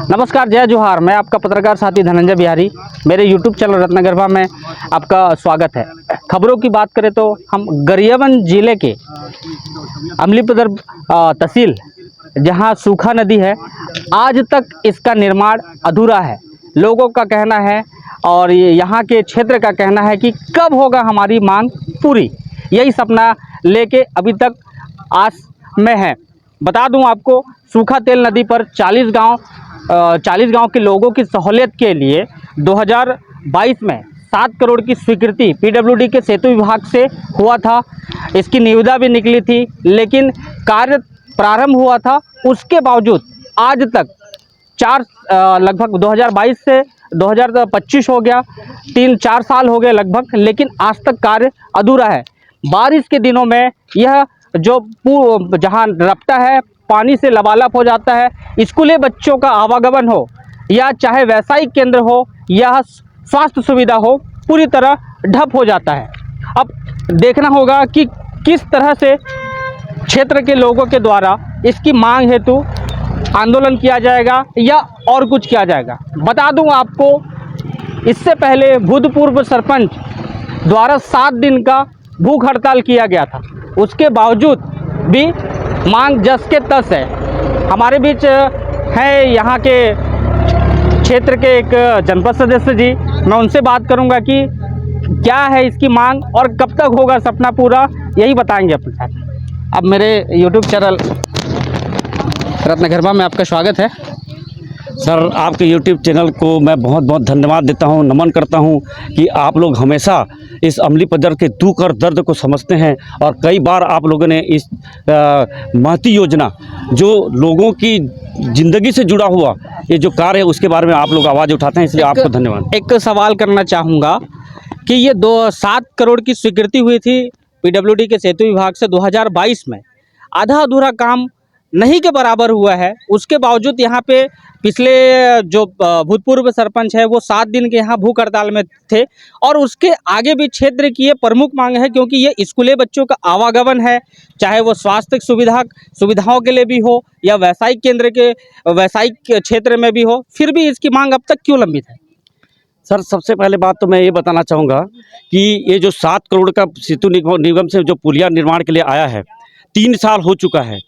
नमस्कार, जय जोहार। मैं आपका पत्रकार साथी धनंजय बिहारी। मेरे यूट्यूब चैनल रत्नगर्भा में आपका स्वागत है। खबरों की बात करें तो हम गरियाबंद जिले के अमलीपदर तहसील, जहां सूखा नदी है, आज तक इसका निर्माण अधूरा है। लोगों का कहना है और यहाँ के क्षेत्र का कहना है कि कब होगा हमारी मांग पूरी। यही सपना लेके अभी तक आस में है। बता दूं आपको, सूखा तेल नदी पर 40 गांव के लोगों की सहूलियत के लिए 2022 में 7 करोड़ की स्वीकृति पीडब्ल्यूडी के सेतु विभाग से हुआ था। इसकी निविदा भी निकली थी, लेकिन कार्य प्रारंभ हुआ था। उसके बावजूद आज तक लगभग 2022 से 2025 हो गया, 3-4 साल हो गए लगभग, लेकिन आज तक कार्य अधूरा है। बारिश के दिनों में यह जो जहाँ रपटा है, पानी से लबालब हो जाता है। स्कूली बच्चों का आवागमन हो या चाहे व्यवसायिक केंद्र हो या स्वास्थ्य सुविधा हो, पूरी तरह ठप हो जाता है। अब देखना होगा कि किस तरह से क्षेत्र के लोगों के द्वारा इसकी मांग हेतु आंदोलन किया जाएगा या और कुछ किया जाएगा। बता दूं आपको, इससे पहले भूतपूर्व सरपंच द्वारा 7 दिन का भूख हड़ताल किया गया था। उसके बावजूद भी मांग जस के तस है। हमारे बीच है यहाँ के क्षेत्र के एक जनपद सदस्य जी। मैं उनसे बात करूँगा कि क्या है इसकी मांग और कब तक होगा सपना पूरा, यही बताएंगे अपने साथ। अब मेरे यूट्यूब चैनल रत्नगर्भा में आपका स्वागत है। सर, आपके YouTube चैनल को मैं बहुत बहुत धन्यवाद देता हूं, नमन करता हूं कि आप लोग हमेशा इस अमलीपदर के दुख और दर्द को समझते हैं। और कई बार आप लोगों ने इस महती योजना, जो लोगों की ज़िंदगी से जुड़ा हुआ ये जो कार्य है, उसके बारे में आप लोग आवाज़ उठाते हैं, इसलिए आपको धन्यवाद। एक सवाल करना चाहूँगा कि ये 7 करोड़ की स्वीकृति हुई थी पीडब्ल्यूडी के सेतु विभाग से 2022 में, आधा अधूरा काम नहीं के बराबर हुआ है। उसके बावजूद यहाँ पे पिछले जो भूतपूर्व सरपंच है वो 7 दिन के यहाँ भूख हड़ताल में थे। और उसके आगे भी क्षेत्र की ये प्रमुख मांग है, क्योंकि ये स्कूली बच्चों का आवागमन है, चाहे वो स्वास्थ्य सुविधाओं के लिए भी हो या व्यावसायिक केंद्र के व्यावसायिक क्षेत्र में भी हो, फिर भी इसकी मांग अब तक क्यों लंबित है? सर, सबसे पहले बात तो मैं ये बताना चाहूँगा कि ये जो 7 करोड़ का सेतु निगम से जो पुलिया निर्माण के लिए आया है, 3 साल हो चुका है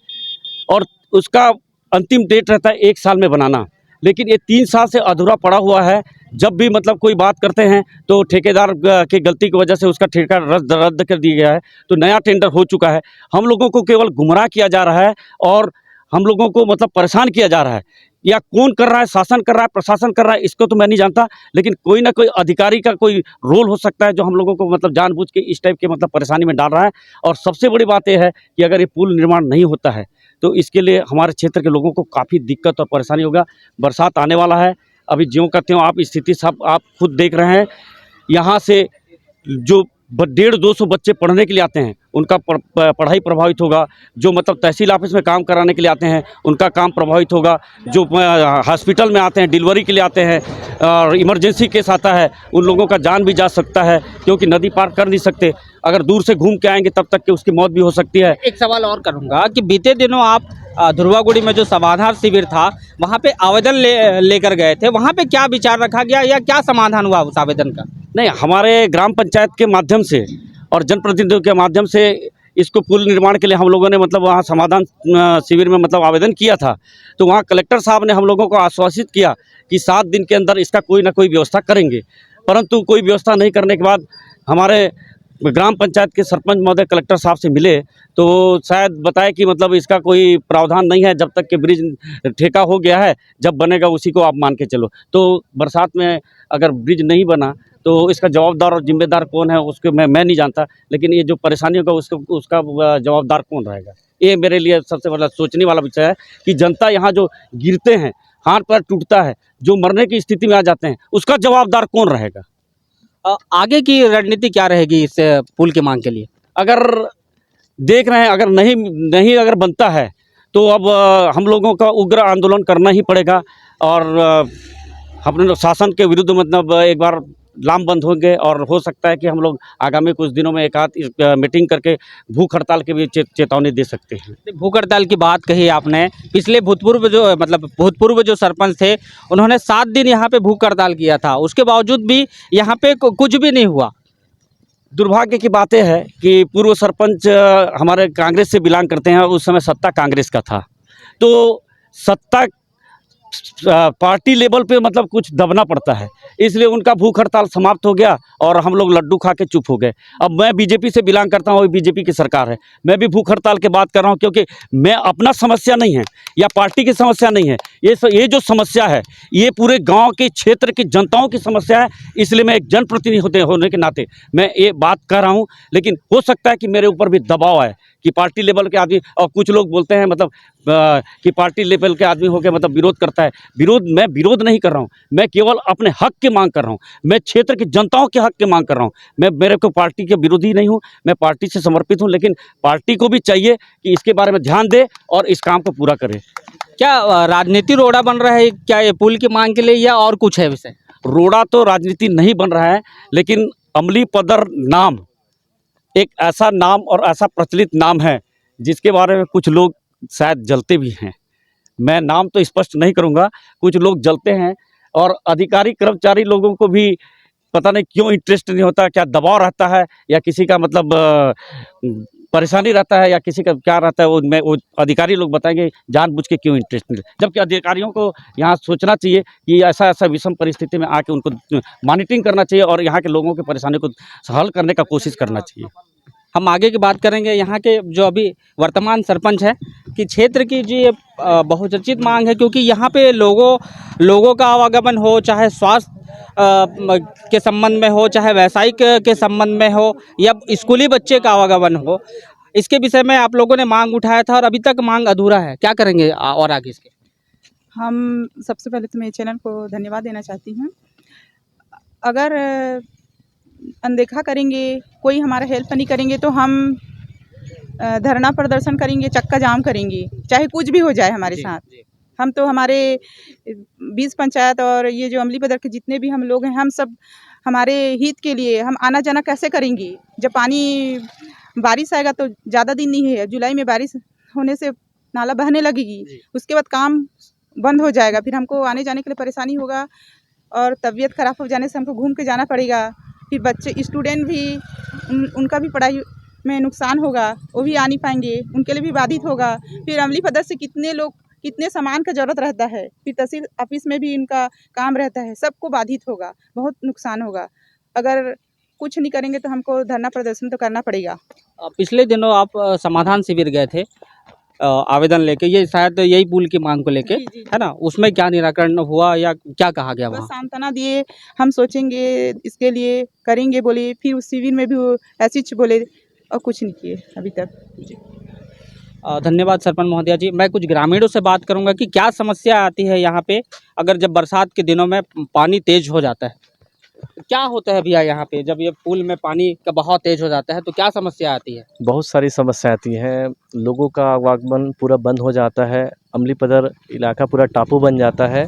और उसका अंतिम डेट रहता है 1 साल में बनाना, लेकिन ये 3 साल से अधूरा पड़ा हुआ है। जब भी मतलब कोई बात करते हैं तो ठेकेदार की गलती की वजह से उसका ठेका रद्द कर दिया गया है, तो नया टेंडर हो चुका है। हम लोगों को केवल गुमराह किया जा रहा है और हम लोगों को मतलब परेशान किया जा रहा है। या कौन कर रहा है, शासन कर रहा है, प्रशासन कर रहा है, इसको तो मैं नहीं जानता, लेकिन कोई ना कोई अधिकारी का कोई रोल हो सकता है जो हम लोगों को मतलब जानबूझ के इस टाइप के मतलब परेशानी में डाल रहा है। और सबसे बड़ी बात यह है कि अगर ये पुल निर्माण नहीं होता है तो इसके लिए हमारे क्षेत्र के लोगों को काफ़ी दिक्कत और परेशानी होगा। बरसात आने वाला है, अभी ज्यों का त्यों आप स्थिति सब आप खुद देख रहे हैं। यहाँ से जो 150-200 बच्चे पढ़ने के लिए आते हैं, उनका पढ़ाई प्रभावित होगा। जो मतलब तहसील ऑफिस में काम कराने के लिए आते हैं, उनका काम प्रभावित होगा। जो हॉस्पिटल में आते हैं, डिलीवरी के लिए आते हैं और इमरजेंसी केस आता है, उन लोगों का जान भी जा सकता है, क्योंकि नदी पार कर नहीं सकते। अगर दूर से घूम के आएंगे तब तक कि उसकी मौत भी हो सकती है। एक सवाल और करूँगा कि बीते दिनों आप ध्रुवागुड़ी में जो समाधान शिविर था, वहाँ पे आवेदन लेकर गए थे, वहाँ पे क्या विचार रखा गया या क्या समाधान हुआ उस आवेदन का? नहीं, हमारे ग्राम पंचायत के माध्यम से और जनप्रतिनिधियों के माध्यम से इसको पुल निर्माण के लिए हम लोगों ने मतलब वहाँ समाधान शिविर में मतलब आवेदन किया था। तो वहाँ कलेक्टर साहब ने हम लोगों को आश्वासित किया कि 7 दिन के अंदर इसका कोई ना कोई व्यवस्था करेंगे, परंतु कोई व्यवस्था नहीं करने के बाद हमारे ग्राम पंचायत के सरपंच महोदय कलेक्टर साहब से मिले तो शायद बताए कि मतलब इसका कोई प्रावधान नहीं है, जब तक कि ब्रिज ठेका हो गया है, जब बनेगा उसी को आप मान के चलो। तो बरसात में अगर ब्रिज नहीं बना तो इसका जवाबदार और जिम्मेदार कौन है उसको मैं नहीं जानता, लेकिन ये जो परेशानी होगा उसका जवाबदार कौन रहेगा, ये मेरे लिए सबसे बड़ा सोचने वाला विषय है कि जनता यहाँ जो गिरते हैं, हाथ पैर टूटता है, जो मरने की स्थिति में आ जाते हैं, उसका जवाबदार कौन रहेगा? आगे की रणनीति क्या रहेगी इस पुल की मांग के लिए? अगर देख रहे हैं, अगर नहीं अगर बनता है तो अब हम लोगों का उग्र आंदोलन करना ही पड़ेगा और अपने शासन के विरुद्ध मतलब एक बार लामबंद होंगे और हो सकता है कि हम लोग आगामी कुछ दिनों में एक आध मीटिंग करके भूख हड़ताल की भी चेतावनी दे सकते हैं। भूख हड़ताल की बात कही आपने, पिछले भूतपूर्व जो सरपंच थे उन्होंने 7 दिन यहाँ पे भूख हड़ताल किया था, उसके बावजूद भी यहाँ पे कुछ भी नहीं हुआ। दुर्भाग्य की बातें है कि पूर्व सरपंच हमारे कांग्रेस से बिलोंग करते हैं, उस समय सत्ता कांग्रेस का था, तो सत्ता पार्टी लेवल पे मतलब कुछ दबना पड़ता है, इसलिए उनका भूख हड़ताल समाप्त हो गया और हम लोग लड्डू खा के चुप हो गए। अब मैं बीजेपी से बिलोंग करता हूँ, बीजेपी की सरकार है, मैं भी भूख हड़ताल की बात कर रहा हूँ, क्योंकि मैं अपना समस्या नहीं है या पार्टी की समस्या नहीं है, ये जो समस्या है ये पूरे गाँव के क्षेत्र की जनताओं की समस्या है, इसलिए मैं एक जनप्रतिनिधि होने के नाते मैं ये बात कर रहा हूँ। लेकिन हो सकता है कि मेरे ऊपर भी दबाव है कि पार्टी लेवल के आदमी, और कुछ लोग बोलते हैं मतलब कि पार्टी लेवल के आदमी होकर मतलब विरोध करता है। मैं विरोध नहीं कर रहा हूँ, मैं केवल अपने हक की मांग कर रहा हूँ, मैं क्षेत्र की जनताओं के हक की मांग कर रहा हूँ। मेरे को पार्टी के विरोधी नहीं हूँ, मैं पार्टी से समर्पित हूँ, लेकिन पार्टी को भी चाहिए कि इसके बारे में ध्यान दे और इस काम को पूरा करे। क्या राजनीति रोड़ा बन रहा है क्या ये पुल की मांग के लिए, या और कुछ है विषय? रोड़ा तो राजनीति नहीं बन रहा है, लेकिन अमली पदर नाम एक ऐसा नाम और ऐसा प्रचलित नाम है जिसके बारे में कुछ लोग शायद जलते भी हैं। मैं नाम तो स्पष्ट नहीं करूंगा, कुछ लोग जलते हैं और अधिकारी कर्मचारी लोगों को भी पता नहीं क्यों इंटरेस्ट नहीं होता, क्या दबाव रहता है या किसी का मतलब परेशानी रहता है या किसी का क्या रहता है, वो अधिकारी लोग बताएंगे जानबूझ के क्यों इंटरेस्ट नहीं, जबकि अधिकारियों को यहाँ सोचना चाहिए कि ऐसा विषम परिस्थिति में आके उनको मॉनिटरिंग करना चाहिए और यहाँ के लोगों की परेशानी को हल करने का कोशिश करना चाहिए। हम आगे की बात करेंगे यहाँ के जो अभी वर्तमान सरपंच है कि क्षेत्र की जो ये बहुचर्चित मांग है, क्योंकि यहाँ पे लोगों का आवागमन हो, चाहे स्वास्थ्य के संबंध में हो, चाहे व्यवसायिक के संबंध में हो, या स्कूली बच्चे का आवागमन हो, इसके विषय में आप लोगों ने मांग उठाया था और अभी तक मांग अधूरा है। क्या करेंगे और आगे इसके? हम सबसे पहले तो मैं चैनल को धन्यवाद देना चाहती हूँ। अगर अनदेखा करेंगे, कोई हमारा हेल्प नहीं करेंगे तो हम धरना प्रदर्शन करेंगे, चक्का जाम करेंगे, चाहे कुछ भी हो जाए हमारे साथ। हम तो हमारे 20 पंचायत और ये जो अमली पदर के जितने भी हम लोग हैं, हम सब हमारे हित के लिए हम आना जाना कैसे करेंगे? जब बारिश आएगा तो ज़्यादा दिन नहीं है, जुलाई में बारिश होने से नाला बहने लगेगी, उसके बाद काम बंद हो जाएगा, फिर हमको आने जाने के लिए परेशानी होगा और तबीयत ख़राब हो जाने से हमको घूम के जाना पड़ेगा। फिर बच्चे स्टूडेंट भी उनका भी पढ़ाई में नुकसान होगा, वो भी आ नहीं पाएंगे, उनके लिए भी बाधित होगा। फिर अमली पदर से कितने सामान का ज़रूरत रहता है, फिर तहसील ऑफिस में भी इनका काम रहता है, सबको बाधित होगा, बहुत नुकसान होगा। अगर कुछ नहीं करेंगे तो हमको धरना प्रदर्शन तो करना पड़ेगा। पिछले दिनों आप समाधान शिविर गए थे आवेदन लेके, ये शायद यही पुल की मांग को लेके, है ना? उसमें क्या निराकरण हुआ या क्या कहा गया वहाँ? बस सांत्वना दिए, हम सोचेंगे इसके लिए करेंगे बोले, फिर उस शिविर में भी वो ऐसे बोले और कुछ नहीं किए अभी तक। धन्यवाद सरपंच महोदया जी। मैं कुछ ग्रामीणों से बात करूंगा कि क्या समस्या आती है यहाँ पे अगर जब बरसात के दिनों में पानी तेज हो जाता है, क्या होता है भैया यहाँ पे? जब ये पुल में पानी का बहाव तेज हो जाता है तो क्या समस्या आती है? बहुत सारी समस्या आती हैं, लोगों का आवागमन पूरा बंद हो जाता है, अमली पदर इलाका पूरा टापू बन जाता है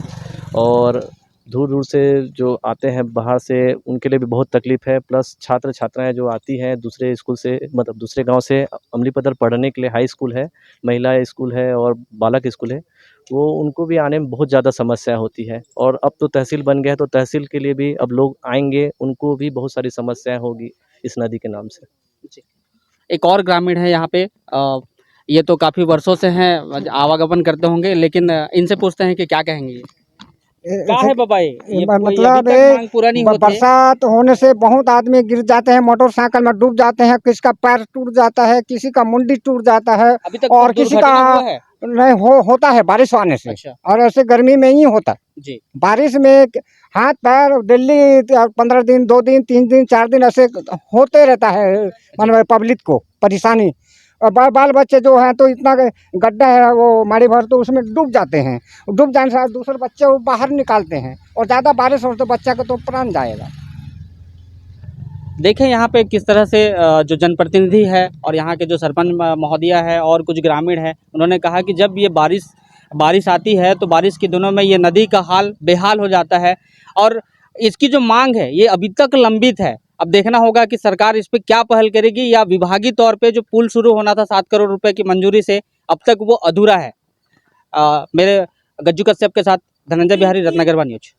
और दूर दूर से जो आते हैं बाहर से उनके लिए भी बहुत तकलीफ़ है। प्लस छात्र छात्राएं जो आती हैं दूसरे स्कूल से, मतलब दूसरे गांव से अमली पदर पढ़ने के लिए, हाई स्कूल है, महिला स्कूल है और बालक स्कूल है, वो उनको भी आने में बहुत ज़्यादा समस्या होती है। और अब तो तहसील बन गया है तो तहसील के लिए भी अब लोग आएंगे, उनको भी बहुत सारी समस्याएं होगी इस नदी के नाम से। एक और ग्रामीण है यहाँ पे, ये तो काफ़ी वर्षों से हैं, आवागमन करते होंगे, लेकिन इनसे पूछते हैं कि क्या कहेंगे। क्या है बाबा ये मतलब मांग पूरा नहीं होती है? बरसात होने से बहुत आदमी गिर जाते हैं, मोटरसाइकिल में डूब जाते हैं, किसी का पैर टूट जाता है, किसी का मुंडी टूट जाता है अभी तक और किसी का हुआ है? नहीं होता है बारिश आने से। अच्छा। और ऐसे गर्मी में ही होता है जी। बारिश में हाथ पैर दिल्ली 15 दिन 2 दिन 3 दिन 4 दिन ऐसे होते रहता है, मतलब पब्लिक को परेशानी। और बाल बच्चे जो हैं तो इतना गड्ढा है वो माड़ी भर तो उसमें डूब जाते हैं, डूब जाने से दूसरे बच्चे वो बाहर निकालते हैं और ज़्यादा बारिश हो तो बच्चा का तो प्राण जाएगा। देखें यहाँ पे किस तरह से जो जनप्रतिनिधि है और यहाँ के जो सरपंच महोदया है और कुछ ग्रामीण है, उन्होंने कहा कि जब ये बारिश आती है तो बारिश के दिनों में ये नदी का हाल बेहाल हो जाता है और इसकी जो मांग है ये अभी तक लंबित है। अब देखना होगा कि सरकार इस पे क्या पहल करेगी, या विभागीय तौर पे जो पुल शुरू होना था 7 करोड़ रुपए की मंजूरी से, अब तक वो अधूरा है। मेरे गज्जू कश्यप के साथ धनंजय बिहारी, रत्नगरवा न्यूज।